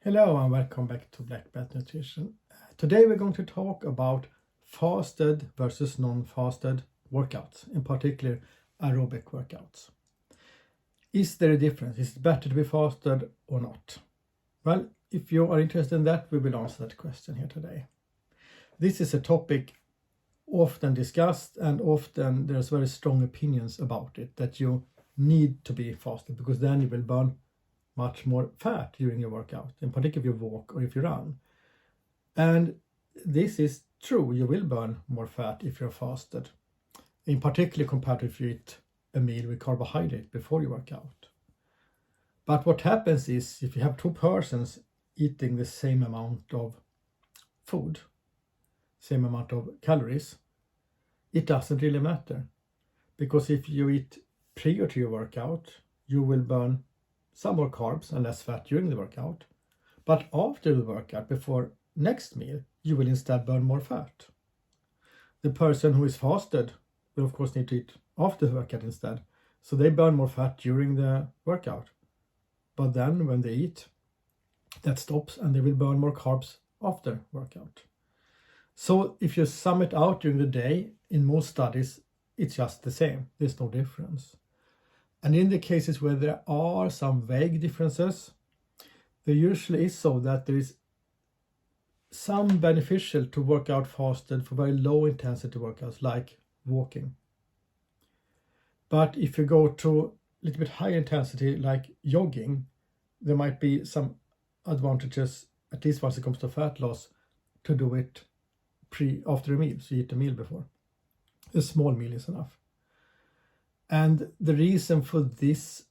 Hello and welcome back to Black Belt Nutrition. Today we're going to talk about fasted versus non-fasted workouts, in particular aerobic workouts. Is there a difference? Is it better to be fasted or not? Well, if you are interested in that, we will answer that question here today. This is a topic often discussed, and often there's very strong opinions about it, that you need to be fasted because then you will burn much more fat during your workout, in particular if you walk or if you run. And this is true, you will burn more fat if you're fasted, in particular compared to if you eat a meal with carbohydrate before you work out. But what happens is, if you have two persons eating the same amount of food, same amount of calories, it doesn't really matter. Because if you eat prior to your workout, you will burn some more carbs and less fat during the workout. But after the workout, before next meal, you will instead burn more fat. The person who is fasted will of course need to eat after the workout instead. So they burn more fat during the workout. But then when they eat, that stops and they will burn more carbs after workout. So if you sum it out during the day, in most studies, it's just the same. There's no difference. And in the cases where there are some vague differences, there usually is so that there is some beneficial to work out fasted for very low intensity workouts like walking. But if you go to a little bit higher intensity like jogging, there might be some advantages, at least once it comes to fat loss, to do it after a meal, so you eat a meal before. A small meal is enough. And the reason for this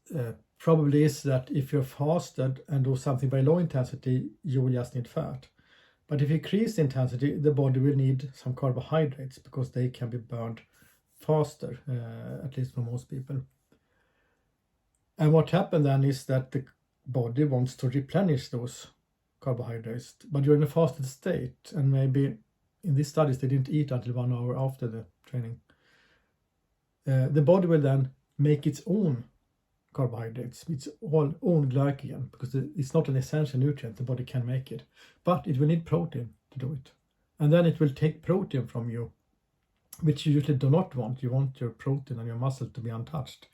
probably is that if you're fasted and do something very low intensity, you will just need fat. But if you increase the intensity, the body will need some carbohydrates because they can be burned faster, at least for most people. And what happened then is that the body wants to replenish those carbohydrates, but you're in a fasted state, and maybe in these studies they didn't eat until 1 hour after the training. The body will then make its own carbohydrates, its own glycogen, because it's not an essential nutrient, the body can make it. But it will need protein to do it. And then it will take protein from you, which you usually do not want. You want your protein and your muscle to be untouched.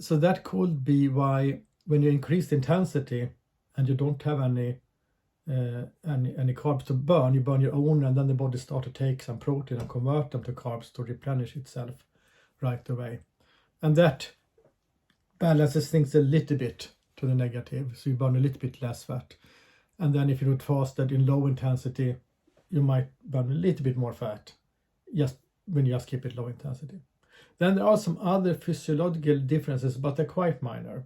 So that could be why when you increase the intensity and you don't have any carbs to burn, you burn your own, and then the body starts to take some protein and convert them to carbs to replenish itself right away. And that balances things a little bit to the negative, so you burn a little bit less fat. And then if you do it fasted in low intensity, you might burn a little bit more fat, just when you just keep it low intensity. Then there are some other physiological differences, but they're quite minor.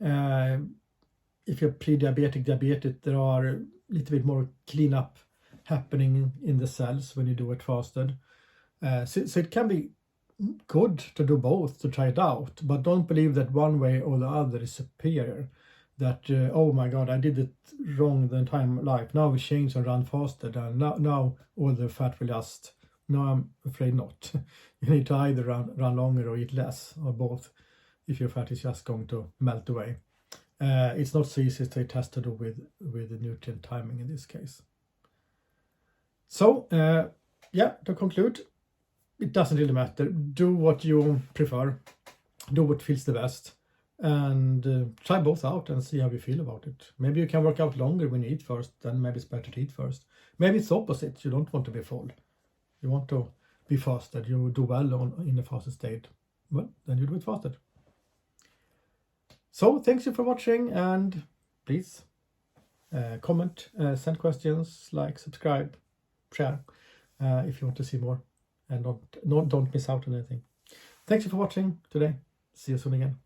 If you're pre-diabetic, diabetic, there are a little bit more cleanup happening in the cells when you do it fasted. So it can be good to do both, to try it out, but don't believe that one way or the other is superior. That, oh my God, I did it wrong the entire life. Now we change and run fasted, and now all the fat will just... No, I'm afraid not. You need to either run longer or eat less, or both, if your fat is just going to melt away. It's not so easy, it has to do with the nutrient timing in this case. So, to conclude, it doesn't really matter. Do what you prefer, do what feels the best, and try both out and see how you feel about it. Maybe you can work out longer when you eat first, then maybe it's better to eat first. Maybe it's opposite, you don't want to be full. You want to be fasted, you do well in the fasted state. Well, then you do it fasted. So, thanks you for watching, and please comment, send questions, like, subscribe, share if you want to see more, and don't miss out on anything. Thanks you for watching today. See you soon again.